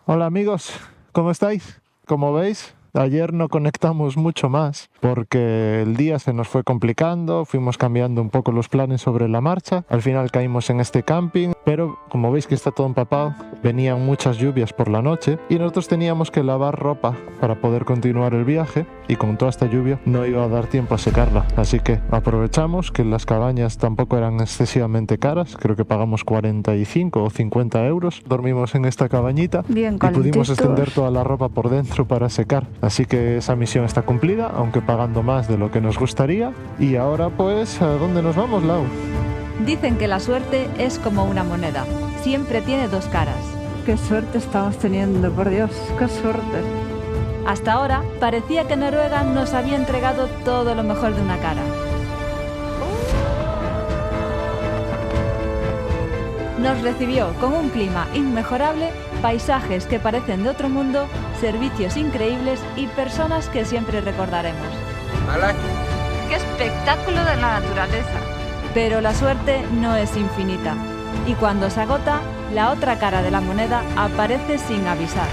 Hola amigos, ¿cómo estáis? Como veis, ayer no conectamos mucho más porque el día se nos fue complicando, fuimos cambiando un poco los planes sobre la marcha, al final caímos en este camping, pero como veis que está todo empapado, venían muchas lluvias por la noche y nosotros teníamos que lavar ropa para poder continuar el viaje y con toda esta lluvia no iba a dar tiempo a secarla, así que aprovechamos que las cabañas tampoco eran excesivamente caras, creo que pagamos 45 o 50 euros, dormimos en esta cabañita Bien y pudimos extender calentitos. toda la ropa por dentro para secar, así que esa misión está cumplida, aunque pagando más de lo que nos gustaría. Y ahora pues, ¿a dónde nos vamos, Lau? Dicen que la suerte es como una moneda, siempre tiene dos caras. Qué suerte estamos teniendo, por Dios, qué suerte. Hasta ahora parecía que Noruega nos había entregado todo lo mejor de una cara. Nos recibió con un clima inmejorable, paisajes que parecen de otro mundo, servicios increíbles y personas que siempre recordaremos. ¡Qué espectáculo de la naturaleza! Pero la suerte no es infinita, y cuando se agota, la otra cara de la moneda aparece sin avisar.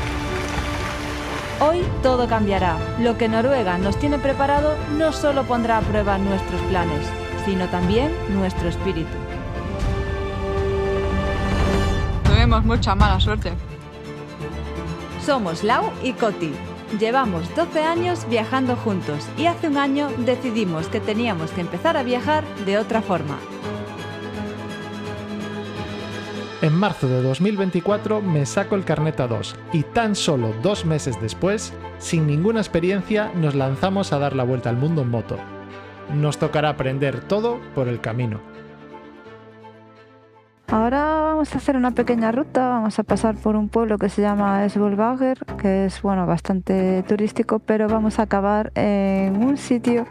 Hoy todo cambiará. Lo que Noruega nos tiene preparado no solo pondrá a prueba nuestros planes, sino también nuestro espíritu. Tuvimos mucha mala suerte. Somos Lau y Coti. Llevamos 12 años viajando juntos y hace un año decidimos que teníamos que empezar a viajar de otra forma. En marzo de 2024 me saco el carnet A2 y tan solo 2 meses después, sin ninguna experiencia, nos lanzamos a dar la vuelta al mundo en moto. Nos tocará aprender todo por el camino. Ahora vamos a hacer una pequeña ruta, vamos a pasar por un pueblo que se llama Svolvær, que es bastante turístico, pero vamos a acabar en un sitio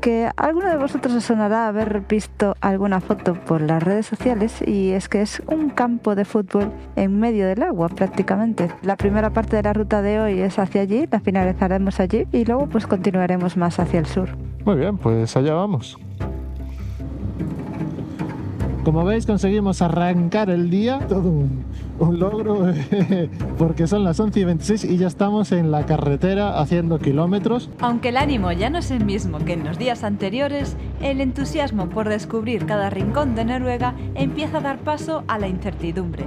que a alguno de vosotros os sonará haber visto alguna foto por las redes sociales, y es que es un campo de fútbol en medio del agua prácticamente. La primera parte de la ruta de hoy es hacia allí, la finalizaremos allí y luego pues continuaremos más hacia el sur. Muy bien, pues allá vamos. Como veis, conseguimos arrancar el día, todo un logro, porque son las 11:26 y ya estamos en la carretera haciendo kilómetros. Aunque el ánimo ya no es el mismo que en los días anteriores, el entusiasmo por descubrir cada rincón de Noruega empieza a dar paso a la incertidumbre.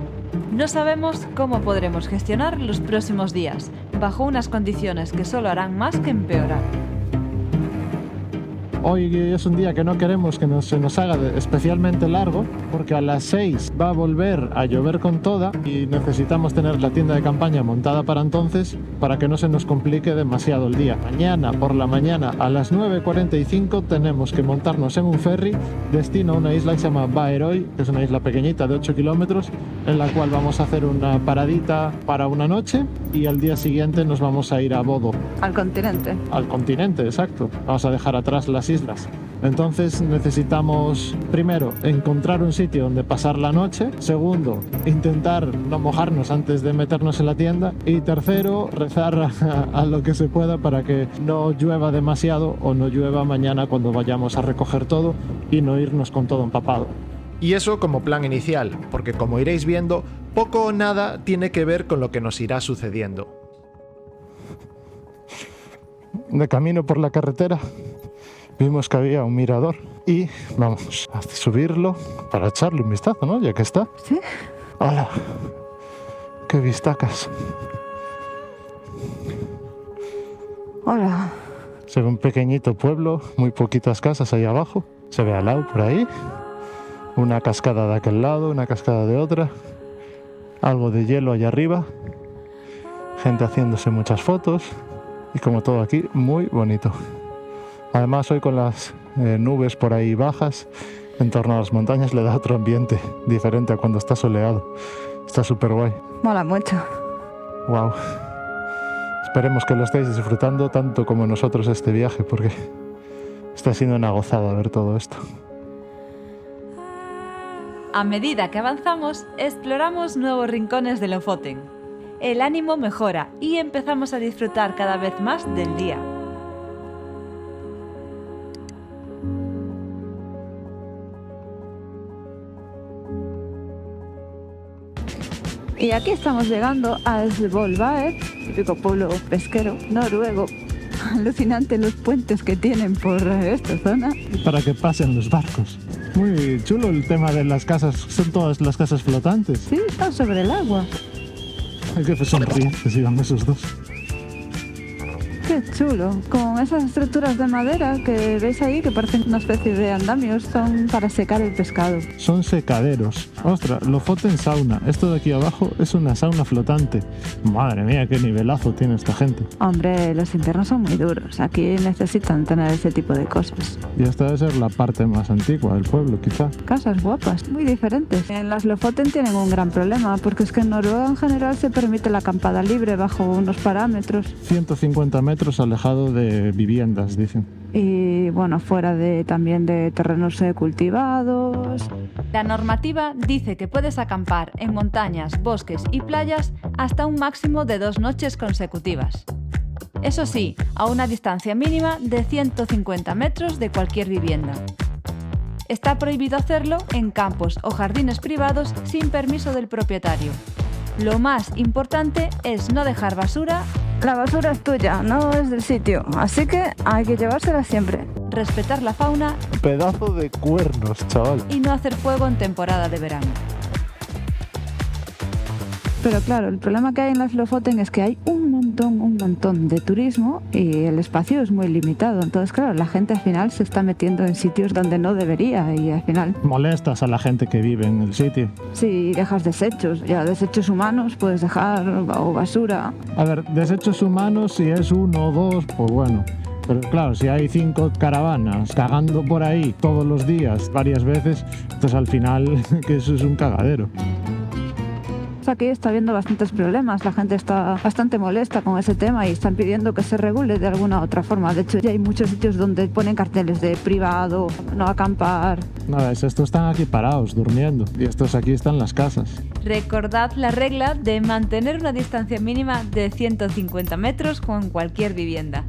No sabemos cómo podremos gestionar los próximos días, bajo unas condiciones que solo harán más que empeorar. Hoy es un día que no queremos que se nos haga especialmente largo, porque a las 6 va a volver a llover con toda y necesitamos tener la tienda de campaña montada para entonces, para que no se nos complique demasiado el día. Mañana por la mañana a las 9:45 tenemos que montarnos en un ferry destino a una isla que se llama Værøy, que es una isla pequeñita de 8 kilómetros, en la cual vamos a hacer una paradita para una noche y al día siguiente nos vamos a ir a Bodø. Al continente. Al continente, exacto. Vamos a dejar atrás las islas. Entonces necesitamos, primero, encontrar un sitio donde pasar la noche. Segundo, intentar no mojarnos antes de meternos en la tienda. Y tercero, rezar a lo que se pueda para que no llueva demasiado o no llueva mañana cuando vayamos a recoger todo y no irnos con todo empapado. Y eso como plan inicial, porque como iréis viendo, poco o nada tiene que ver con lo que nos irá sucediendo. De camino por la carretera vimos que había un mirador y vamos a subirlo para echarle un vistazo, ¿no? Ya que está. ¿Sí? ¡Hala! ¡Qué vistacas! Hola. Se ve un pequeñito pueblo, muy poquitas casas ahí abajo. Se ve al lado por ahí. Una cascada de aquel lado, una cascada de otra. Algo de hielo allá arriba. Gente haciéndose muchas fotos. Y como todo aquí, muy bonito. Además, hoy con las nubes por ahí bajas, en torno a las montañas, le da otro ambiente diferente a cuando está soleado. Está súper guay. Mola mucho. Wow. Esperemos que lo estéis disfrutando tanto como nosotros este viaje, porque está siendo una gozada ver todo esto. A medida que avanzamos, exploramos nuevos rincones de Lofoten. El ánimo mejora y empezamos a disfrutar cada vez más del día. Y aquí estamos llegando a Svolvær, típico pueblo pesquero noruego. Alucinante los puentes que tienen por esta zona. Para que pasen los barcos. Muy chulo el tema de las casas. Son todas las casas flotantes. Sí, están sobre el agua. Hay que sonreír que sigan esos dos. Qué chulo. Con esas estructuras de madera que veis ahí, que parecen una especie de andamios, son para secar el pescado. Son secaderos. Ostras, Lofoten sauna. Esto de aquí abajo es una sauna flotante. Madre mía, qué nivelazo tiene esta gente. Hombre, los inviernos son muy duros. Aquí necesitan tener ese tipo de cosas. Y esta debe ser la parte más antigua del pueblo, quizá. Casas guapas, muy diferentes. En las Lofoten tienen un gran problema, porque es que en Noruega en general se permite la acampada libre bajo unos parámetros. 150 metros alejado de viviendas, dicen. Y bueno, fuera también de terrenos cultivados. La normativa dice que puedes acampar en montañas, bosques y playas hasta un máximo de 2 noches consecutivas. Eso sí, a una distancia mínima de 150 metros de cualquier vivienda. Está prohibido hacerlo en campos o jardines privados sin permiso del propietario. Lo más importante es no dejar basura. La basura es tuya, no es del sitio, así que hay que llevársela siempre. Respetar la fauna. Pedazo de cuernos, chaval. Y no hacer fuego en temporada de verano. Pero claro, el problema que hay en las Lofoten es que hay un montón de turismo y el espacio es muy limitado. Entonces, claro, la gente al final se está metiendo en sitios donde no debería y al final... Molestas a la gente que vive en el sitio. Sí, dejas desechos. Ya desechos humanos puedes dejar o basura. A ver, desechos humanos, si es 1 o 2, pues bueno. Pero claro, si hay 5 caravanas cagando por ahí todos los días, varias veces, entonces al final que eso es un cagadero. Aquí está habiendo bastantes problemas, la gente está bastante molesta con ese tema y están pidiendo que se regule de alguna otra forma. De hecho, ya hay muchos sitios donde ponen carteles de privado, no acampar. Nada, estos están aquí parados, durmiendo, y estos aquí están en las casas. Recordad la regla de mantener una distancia mínima de 150 metros con cualquier vivienda.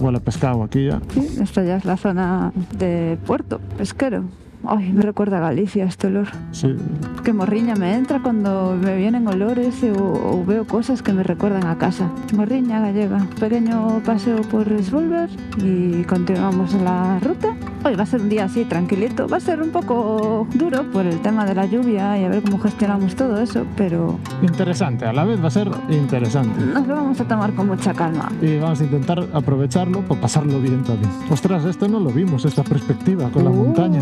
Huele a pescado aquí ya. Sí, esta ya es la zona de puerto pesquero. Ay, me recuerda a Galicia este olor. Sí. Qué morriña me entra cuando me vienen olores o veo cosas que me recuerdan a casa. Morriña gallega. Pequeño paseo por Svolvær y continuamos la ruta. Hoy va a ser un día así tranquilito. Va a ser un poco duro por el tema de la lluvia y a ver cómo gestionamos todo eso, pero... Interesante, a la vez va a ser interesante. Nos lo vamos a tomar con mucha calma. Y vamos a intentar aprovecharlo para pasarlo bien también. Ostras, esto no lo vimos, esta perspectiva con la montaña.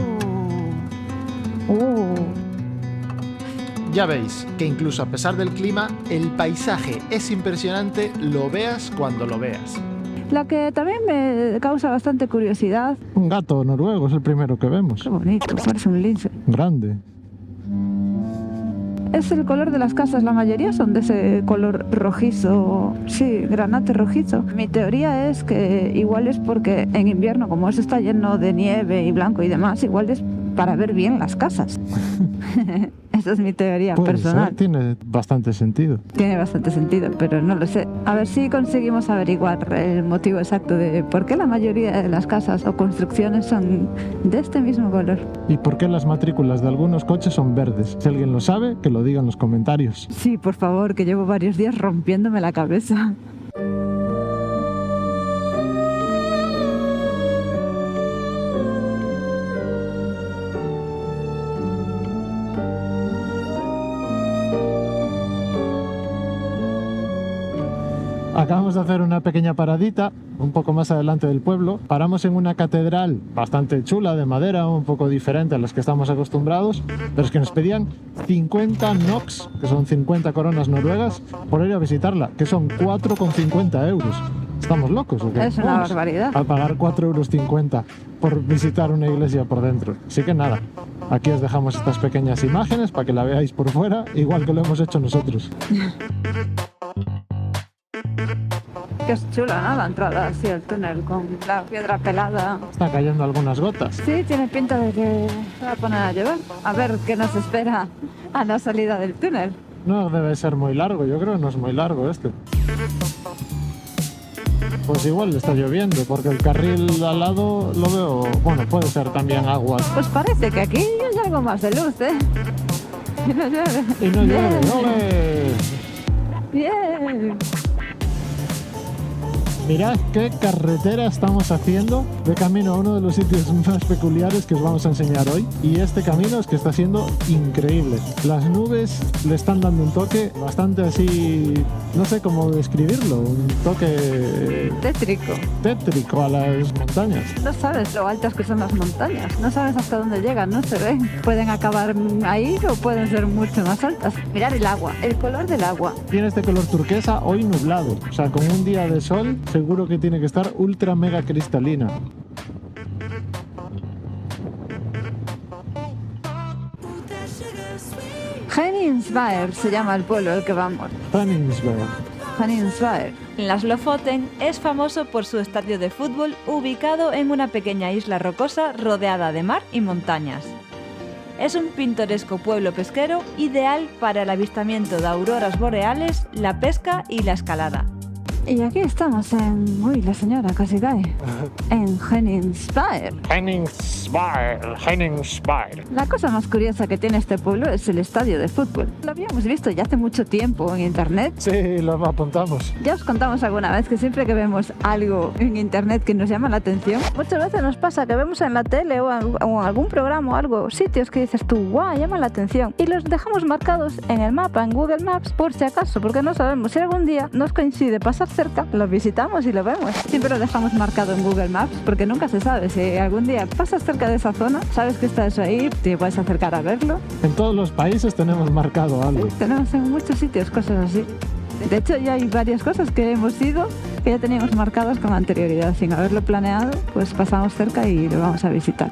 Ya veis que incluso a pesar del clima, el paisaje es impresionante, lo veas cuando lo veas. La que también me causa bastante curiosidad. Un gato noruego es el primero que vemos. Qué bonito, parece un lince. Grande. Es el color de las casas, la mayoría son de ese color rojizo, sí, granate rojizo. Mi teoría es que igual es porque en invierno, como eso está lleno de nieve y blanco y demás, igual es para ver bien las casas. Esa es mi teoría personal. Ser, tiene bastante sentido. Tiene bastante sentido, pero no lo sé. A ver si conseguimos averiguar el motivo exacto de por qué la mayoría de las casas o construcciones son de este mismo color. ¿Y por qué las matrículas de algunos coches son verdes? Si alguien lo sabe, que lo diga en los comentarios. Sí, por favor, que llevo varios días rompiéndome la cabeza. Acabamos de hacer una pequeña paradita un poco más adelante del pueblo. Paramos en una catedral bastante chula de madera, un poco diferente a las que estamos acostumbrados, pero es que nos pedían 50 NOK, que son 50 coronas noruegas, por ir a visitarla, que son 4,50 euros. ¿Estamos locos o qué? Es una barbaridad. A pagar 4,50 euros por visitar una iglesia por dentro. Así que nada, aquí os dejamos estas pequeñas imágenes para que la veáis por fuera, igual que lo hemos hecho nosotros. Que es chula, ¿no? La entrada así al túnel con la piedra pelada. Están cayendo algunas gotas. Sí, tiene pinta de que se va a poner a llover. A ver qué nos espera a la salida del túnel. No debe ser muy largo, yo creo que no es muy largo este. Pues igual está lloviendo, porque el carril al lado lo veo... Bueno, puede ser también agua. Pues parece que aquí hay algo más de luz, ¿eh? Y no llueve. Y no llueve. ¡Ole! Bien. Mirad qué carretera estamos haciendo de camino a uno de los sitios más peculiares que os vamos a enseñar hoy. Y este camino es que está siendo increíble. Las nubes le están dando un toque bastante así, no sé cómo describirlo, un toque tétrico a las montañas. No sabes lo altas que son las montañas, no sabes hasta dónde llegan, no se ven. Pueden acabar ahí o pueden ser mucho más altas. Mirad el agua, el color del agua. Tiene este color turquesa, hoy nublado, o sea, con un día de sol seguro que tiene que estar ultra mega cristalina. Henningsberg se llama el pueblo al que vamos. Henningsberg. Las Lofoten es famoso por su estadio de fútbol ubicado en una pequeña isla rocosa rodeada de mar y montañas. Es un pintoresco pueblo pesquero ideal para el avistamiento de auroras boreales, la pesca y la escalada. Y aquí estamos en... Uy, la señora casi cae. En Henningsberg. Henningsberg. La cosa más curiosa que tiene este pueblo es el estadio de fútbol. Lo habíamos visto ya hace mucho tiempo en internet. Sí, lo apuntamos. Ya os contamos alguna vez que siempre que vemos algo en internet que nos llama la atención, muchas veces nos pasa que vemos en la tele o en algún programa o algo, sitios que dices tú, guau, llama la atención. Y los dejamos marcados en el mapa, en Google Maps, por si acaso, porque no sabemos si algún día nos coincide pasar cerca, lo visitamos y lo vemos. Siempre lo dejamos marcado en Google Maps porque nunca se sabe. Si algún día pasas cerca de esa zona, sabes que está eso ahí, te puedes acercar a verlo. En todos los países tenemos marcado algo. Tenemos en muchos sitios cosas así. De hecho, ya hay varias cosas que hemos ido que ya teníamos marcadas con anterioridad. Sin haberlo planeado, pues pasamos cerca y lo vamos a visitar.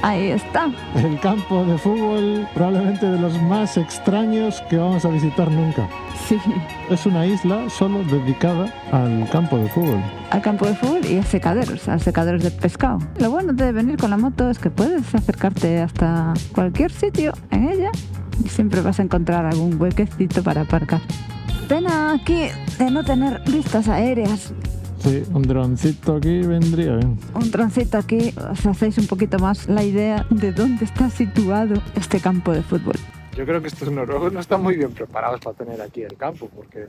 Ahí está. El campo de fútbol, probablemente de los más extraños que vamos a visitar nunca. Sí. Es una isla solo dedicada al campo de fútbol. Al campo de fútbol y a secaderos de pescado. Lo bueno de venir con la moto es que puedes acercarte hasta cualquier sitio en ella y siempre vas a encontrar algún huequecito para aparcar. Pena aquí de no tener vistas aéreas. Sí, un droncito aquí vendría bien. Un droncito aquí, os hacéis un poquito más la idea de dónde está situado este campo de fútbol. Yo creo que estos noruegos no están muy bien preparados para tener aquí el campo, porque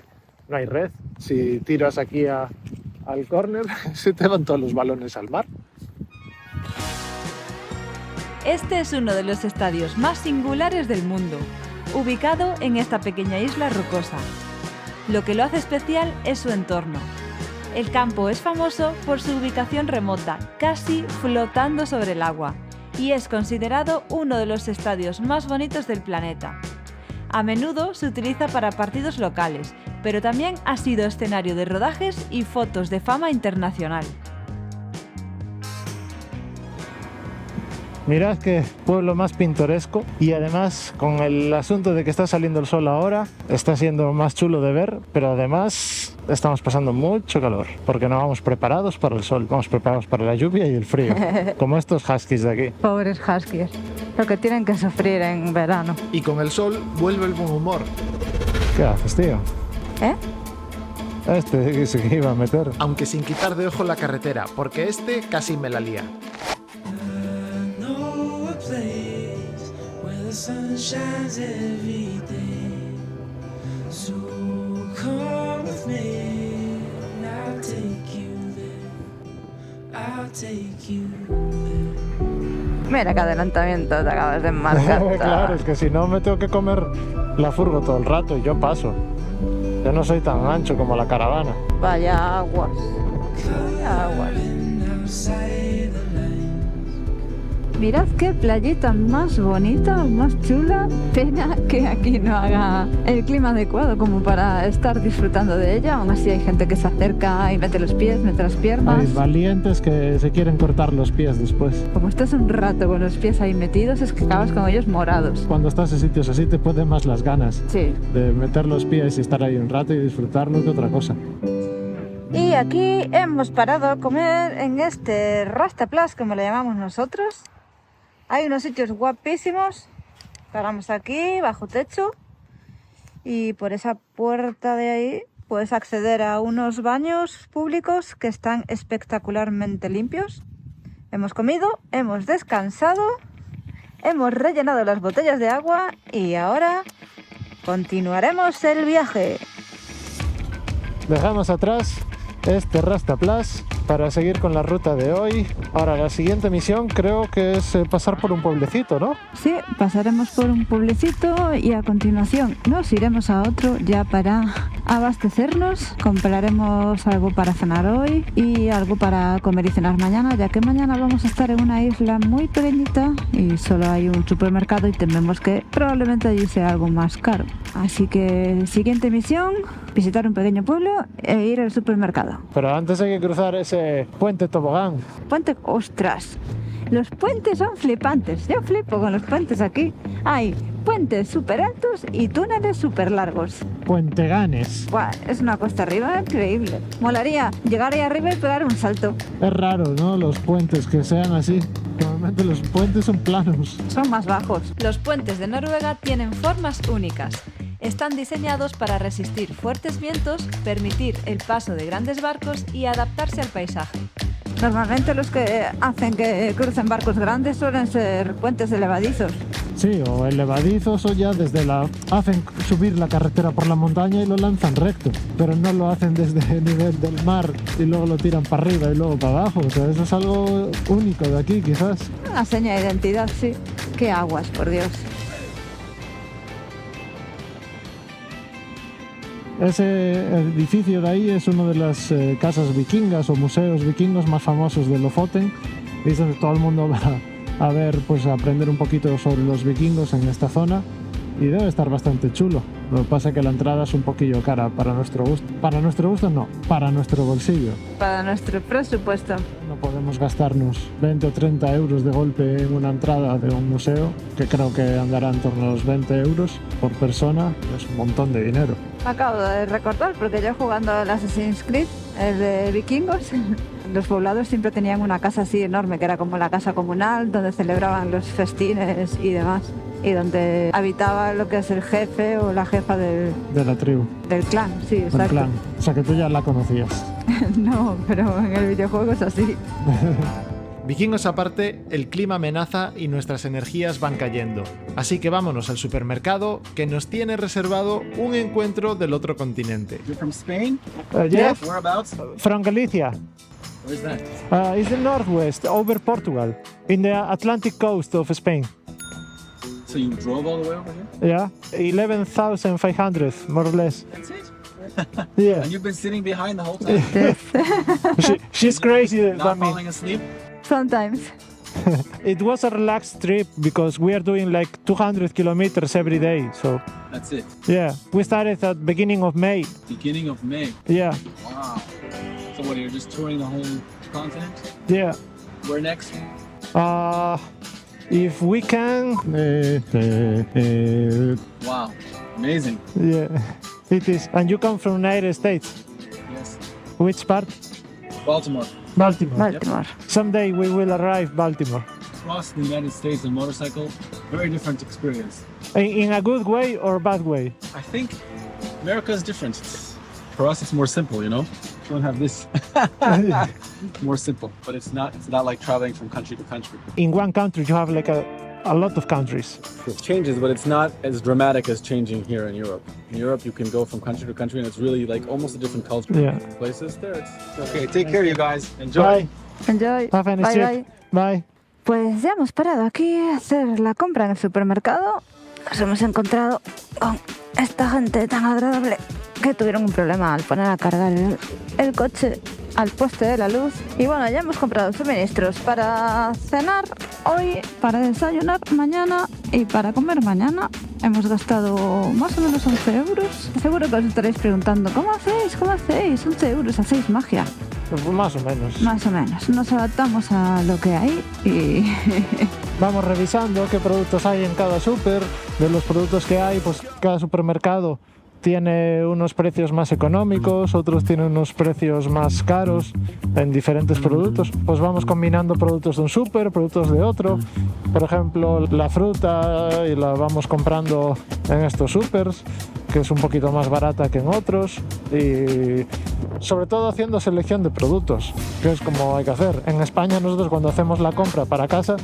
no hay red. Si tiras aquí al córner, se te van todos los balones al mar. Este es uno de los estadios más singulares del mundo, ubicado en esta pequeña isla rocosa. Lo que lo hace especial es su entorno. El campo es famoso por su ubicación remota, casi flotando sobre el agua, y es considerado uno de los estadios más bonitos del planeta. A menudo se utiliza para partidos locales, pero también ha sido escenario de rodajes y fotos de fama internacional. Mirad qué pueblo más pintoresco, y además con el asunto de que está saliendo el sol ahora, está siendo más chulo de ver, pero además estamos pasando mucho calor, porque no vamos preparados para el sol, vamos preparados para la lluvia y el frío, como estos huskies de aquí. Pobres huskies, lo que tienen que sufrir en verano. Y con el sol vuelve el buen humor. ¿Qué haces, tío? ¿Eh? Este se iba a meter. Aunque sin quitar de ojo la carretera, porque este casi me la lía. Sun shines every day, so come with me, and I'll take you there, I'll take you there. Mira qué adelantamiento te acabas de marcar. Claro, es que si no me tengo que comer la furgo todo el rato y yo paso. Yo no soy tan ancho como la caravana. Vaya aguas, vaya aguas. Mirad qué playita más bonita, más chula. Pena que aquí no haga el clima adecuado como para estar disfrutando de ella. Aún así hay gente que se acerca y mete los pies, mete las piernas. Hay valientes que se quieren cortar los pies después. Como estás un rato con los pies ahí metidos, es que acabas con ellos morados. Cuando estás en sitios así te pueden más las ganas Sí. de meter los pies y estar ahí un rato y disfrutarlo que otra cosa. Y aquí hemos parado a comer en este Rastaplas, como le llamamos nosotros. Hay unos sitios guapísimos. Paramos aquí, bajo techo. Y por esa puerta de ahí puedes acceder a unos baños públicos que están espectacularmente limpios. Hemos comido, hemos descansado hemos rellenado las botellas de agua y ahora continuaremos el viaje. Dejamos atrás este Rastaplas para seguir con la ruta de hoy. Ahora, la siguiente misión creo que es pasar por un pueblecito, ¿no? Sí, pasaremos por un pueblecito y a continuación nos iremos a otro ya para abastecernos. Compraremos algo para cenar hoy y algo para comer y cenar mañana, ya que mañana vamos a estar en una isla muy pequeñita y solo hay un supermercado y tememos que probablemente allí sea algo más caro. Así que siguiente misión, visitar un pequeño pueblo e ir al supermercado. Pero antes hay que cruzar ese puente tobogán. Puente, ostras, los puentes son flipantes. Yo flipo con los puentes aquí. Hay puentes súper altos y túneles súper largos. Puenteganes. Buah, es una cuesta arriba increíble. Molaría llegar ahí arriba y pegar un salto. Es raro, ¿no? Los puentes que sean así. Normalmente los puentes son planos. Son más bajos. Los puentes de Noruega tienen formas únicas. Están diseñados para resistir fuertes vientos, permitir el paso de grandes barcos y adaptarse al paisaje. Normalmente los que hacen que crucen barcos grandes suelen ser puentes elevadizos. Sí, o elevadizos o ya hacen subir la carretera por la montaña y lo lanzan recto, pero no lo hacen desde el nivel del mar y luego lo tiran para arriba y luego para abajo. O sea, eso es algo único de aquí, quizás. Una seña de identidad, sí. Qué aguas, por Dios. Ese edificio de ahí es una de las casas vikingas o museos vikingos más famosos de Lofoten. Es donde todo el mundo va a ver, pues a aprender un poquito sobre los vikingos en esta zona. Y debe estar bastante chulo. Lo que pasa es que la entrada es un poquillo cara para nuestro gusto. Para nuestro gusto no, para nuestro bolsillo. Para nuestro presupuesto. No podemos gastarnos 20 o 30 euros de golpe en una entrada de un museo, que creo que andará en torno a los 20 euros por persona. Es un montón de dinero. Me acabo de recordar porque yo jugando al Assassin's Creed, el de vikingos, los poblados siempre tenían una casa así enorme, que era como la casa comunal, donde celebraban los festines y demás. Y donde habitaba lo que es el jefe o la jefa de la tribu. Del clan, sí, exacto. Del clan. O sea que tú ya la conocías. No, pero en el videojuego es así. Vikingos aparte, el clima amenaza y nuestras energías van cayendo. Así que vámonos al supermercado que nos tiene reservado un encuentro del otro continente. You're from Spain? Yes, Whereabouts? from Galicia. Where's that? It's the northwest, over Portugal, in the Atlantic coast of Spain. So you drove all the way over here? Yeah, 11,500, more or less. That's it? Yeah, And you've been sitting behind the whole time? she's crazy Not than me. falling asleep? Sometimes. It was a relaxed trip because we are doing like 200 kilometers every day. So That's it. yeah, we started at beginning of May. Beginning of May. Yeah, Wow. So what, you're just touring the whole continent? yeah. Where next? If we can, Wow. Amazing. yeah, it is. And you come from United States. Yes. Which part? Baltimore. Baltimore. Baltimore. Someday we will arrive Baltimore. Across the United States on motorcycle, very different experience. In a good way or bad way? I think America is different. For us, it's more simple, you know? You don't have this. More simple, but it's not like traveling from country to country. In one country you have like a lot of countries. It changes, but it's not as dramatic as changing here in Europe. In Europe, you can go from country to country, and it's really like almost a different culture. Yeah. Places there, it's okay. Take care, you guys. Enjoy. Bye. Enjoy. Have a nice Bye, trip. bye. Bye. Pues ya hemos parado aquí a hacer la compra en el supermercado. Nos hemos encontrado con esta gente tan agradable que tuvieron un problema al poner a cargar el coche al poste de la luz. Y bueno, ya hemos comprado suministros para cenar hoy, para desayunar mañana y para comer mañana. Hemos gastado más o menos 11 euros. Seguro que os estaréis preguntando, ¿cómo hacéis? ¿Cómo hacéis? 11 euros, ¿hacéis magia? Pues más o menos. Más o menos. Nos adaptamos a lo que hay y... Vamos revisando qué productos hay en cada súper. De los productos que hay, pues cada supermercado tiene unos precios más económicos, otros tienen unos precios más caros en diferentes productos. Pues vamos combinando productos de un súper, productos de otro. Por ejemplo, la fruta y la vamos comprando en estos súpers, que es un poquito más barata que en otros. Y sobre todo haciendo selección de productos, que es como hay que hacer. En España nosotros cuando hacemos la compra para casa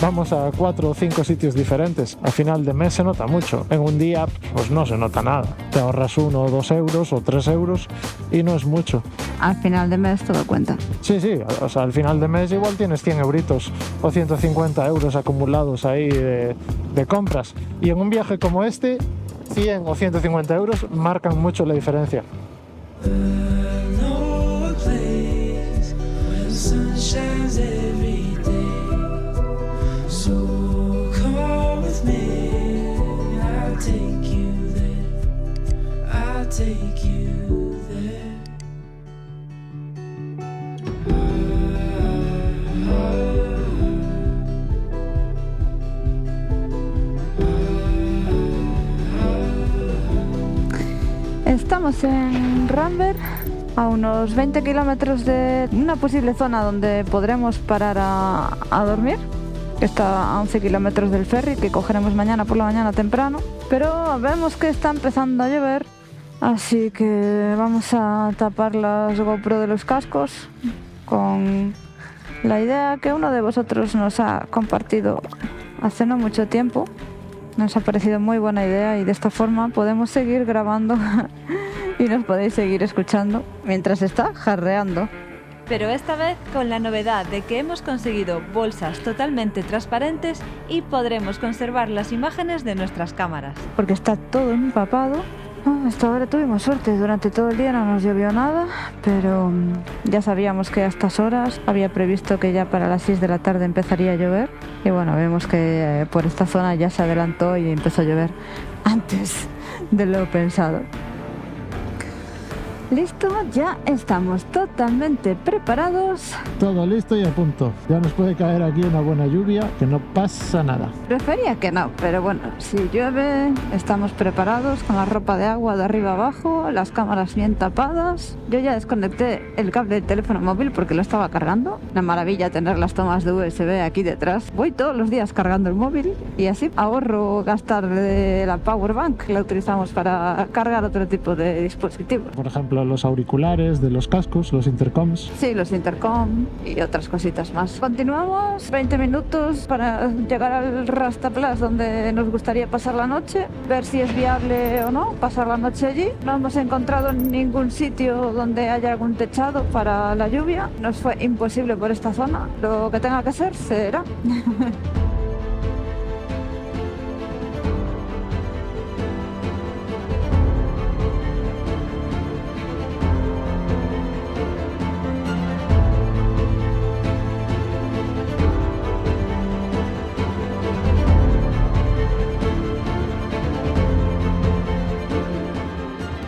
vamos a 4 o 5 sitios diferentes. A final de mes se nota mucho. En un día, pues no se nota nada. Te ahorras 1 o 2 euros o 3 euros y no es mucho. Al final de mes todo cuenta. Sí, o sea, al final de mes igual tienes 100 euritos o 150 euros acumulados ahí de compras. Y en un viaje como este, 100 o 150 euros marcan mucho la diferencia. know a place where the sun shines every day. So come with me, I'll take you there. I'll take you there. Estamos en Ramberg, a unos 20 kilómetros de una posible zona donde podremos parar a dormir, que está a 11 kilómetros del ferry, que cogeremos mañana por la mañana temprano. Pero vemos que está empezando a llover, así que vamos a tapar las GoPro de los cascos con la idea que uno de vosotros nos ha compartido hace no mucho tiempo. Nos ha parecido muy buena idea y de esta forma podemos seguir grabando y nos podéis seguir escuchando mientras está jarreando. Pero esta vez con la novedad de que hemos conseguido bolsas totalmente transparentes y podremos conservar las imágenes de nuestras cámaras. Porque está todo empapado. Hasta ahora tuvimos suerte, durante todo el día no nos llovió nada, pero ya sabíamos que a estas horas había previsto que ya para las 6 de la tarde empezaría a llover. Y bueno, vemos que por esta zona ya se adelantó y empezó a llover antes de lo pensado. Listo, ya estamos totalmente preparados. Todo listo y a punto. Ya nos puede caer aquí una buena lluvia, que no pasa nada. Prefería que no, pero bueno, si llueve, estamos preparados con la ropa de agua de arriba abajo, las cámaras bien tapadas. Yo ya desconecté el cable del teléfono móvil porque lo estaba cargando. Una maravilla tener las tomas de USB aquí detrás. Voy todos los días cargando el móvil y así ahorro gastar de la power bank que la utilizamos para cargar otro tipo de dispositivos. Por ejemplo, los auriculares de los cascos, los intercoms. Sí, los intercom y otras cositas más. Continuamos 20 minutos para llegar al Rastaplatz, donde nos gustaría pasar la noche, ver si es viable o no pasar la noche allí. No hemos encontrado en ningún sitio donde haya algún techado para la lluvia. Nos fue imposible por esta zona. Lo que tenga que ser, será.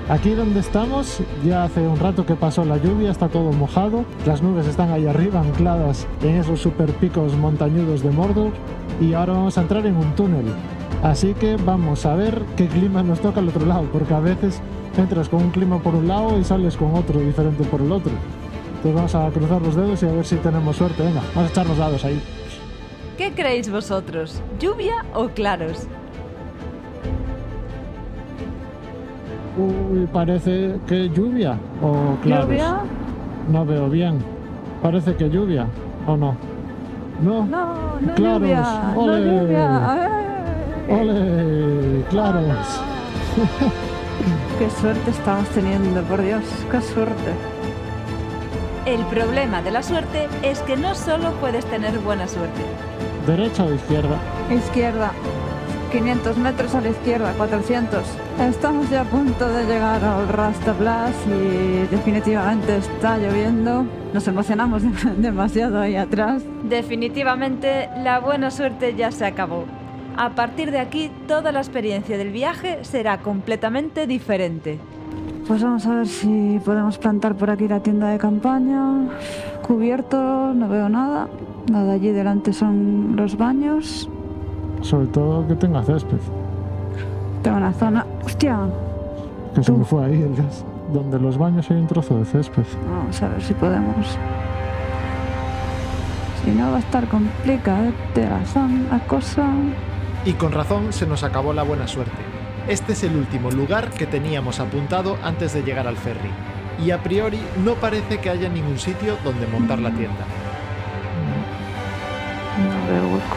Aquí donde estamos, ya hace un rato que pasó la lluvia, está todo mojado, las nubes están ahí arriba ancladas en esos super picos montañudos de Mordor y ahora vamos a entrar en un túnel. Así que vamos a ver qué clima nos toca al otro lado, porque a veces entras con un clima por un lado y sales con otro diferente por el otro. Entonces vamos a cruzar los dedos y a ver si tenemos suerte. Venga, vamos a echar los dados ahí. ¿Qué creéis vosotros? ¿Lluvia o claros? Uy, parece que lluvia o claros. ¿Lluvia? No veo bien. Parece que lluvia, ¿o no? No. No, no Claros. lluvia, no Ole. lluvia. ¡Ole! ¡Claros! Qué suerte estamos teniendo, por Dios, qué suerte. El problema de la suerte es que no solo puedes tener buena suerte. ¿Derecha o izquierda? Izquierda, 500 metros a la izquierda, 400. Estamos ya a punto de llegar al Rastaplatz y definitivamente está lloviendo. Nos emocionamos demasiado ahí atrás. Definitivamente la buena suerte ya se acabó. A partir de aquí, toda la experiencia del viaje será completamente diferente. Pues vamos a ver si podemos plantar por aquí la tienda de campaña. Cubierto, no veo nada. Nada, allí delante son los baños. Sobre todo que tenga césped. Tengo una zona... ¡Hostia! Que se me fue ahí el gas. Donde los baños hay un trozo de césped. Vamos a ver si podemos. Si no va a estar complicada la cosa. Y con razón se nos acabó la buena suerte. Este es el último lugar que teníamos apuntado antes de llegar al ferry. Y a priori no parece que haya ningún sitio donde montar la tienda. No veo hueco.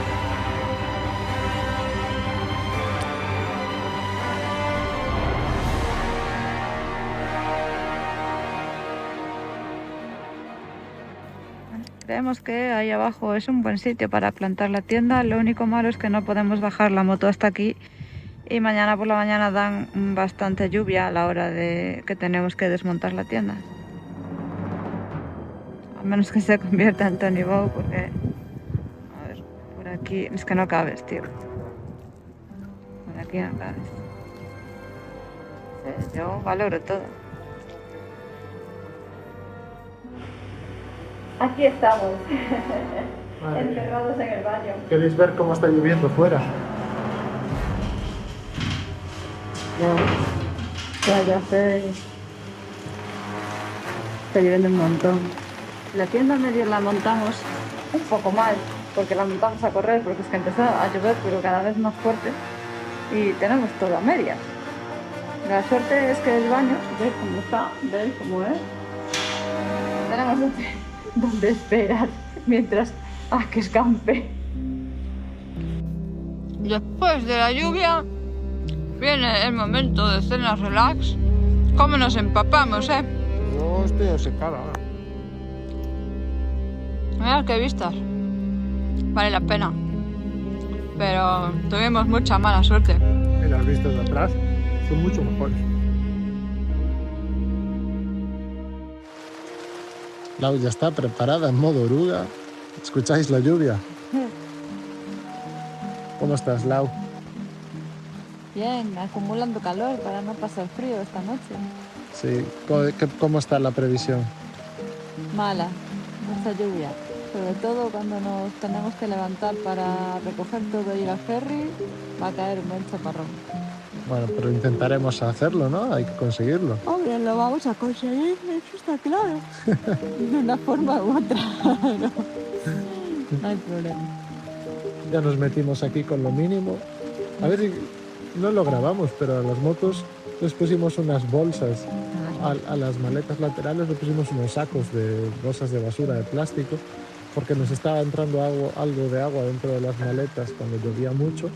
creemos que ahí abajo es un buen sitio para plantar la tienda. Lo único malo es que no podemos bajar la moto hasta aquí y mañana por la mañana dan bastante lluvia a la hora de que tenemos que desmontar la tienda. A menos que se convierta en Tony Bow, porque... A ver, por aquí... Es que no cabes, tío. Por aquí no cabes. Yo valoro todo. Aquí estamos, encerrados en el baño. ¿Queréis ver cómo está lloviendo fuera? Ya sé. Está lloviendo un montón. La tienda medio la montamos un poco mal, porque la montamos a correr, porque es que empezó a llover, pero cada vez más fuerte. Y tenemos todo a medias. La suerte es que el baño, veis cómo está, veis cómo es. Tenemos donde esperar mientras que escampe. Después de la lluvia viene el momento de cenas relax. ¿Cómo nos empapamos, Yo estoy secada. Mirad qué vistas. Vale la pena. Pero tuvimos mucha mala suerte. Y las vistas de atrás son mucho mejores. Lau ya está preparada en modo oruga. ¿Escucháis la lluvia? ¿Cómo estás, Lau? Bien, acumulando calor para no pasar frío esta noche. Sí. ¿Cómo está la previsión? Mala, mucha lluvia. Sobre todo cuando nos tenemos que levantar para recoger todo y ir al ferry, va a caer un buen chaparrón. Bueno, pero intentaremos hacerlo, ¿no? Hay que conseguirlo. Obvio, lo vamos a conseguir, eso está claro. De una forma u otra. No hay problema. Ya nos metimos aquí con lo mínimo. A ver si no lo grabamos, pero a las motos les pusimos unas bolsas. A las maletas laterales le pusimos unos sacos de bolsas de basura de plástico, porque nos estaba entrando algo de agua dentro de las maletas cuando llovía mucho,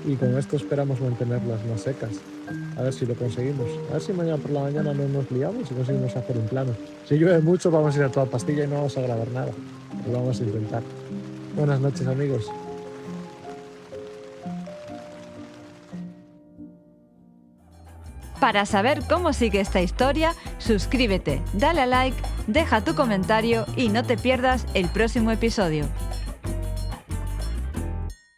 y con esto esperamos mantenerlas más secas. A ver si lo conseguimos. A ver si mañana por la mañana no nos liamos y conseguimos hacer un plano. Si llueve mucho vamos a ir a toda pastilla y no vamos a grabar nada. Pero lo vamos a intentar. Buenas noches, amigos. Para saber cómo sigue esta historia, suscríbete, dale a like, deja tu comentario y no te pierdas el próximo episodio.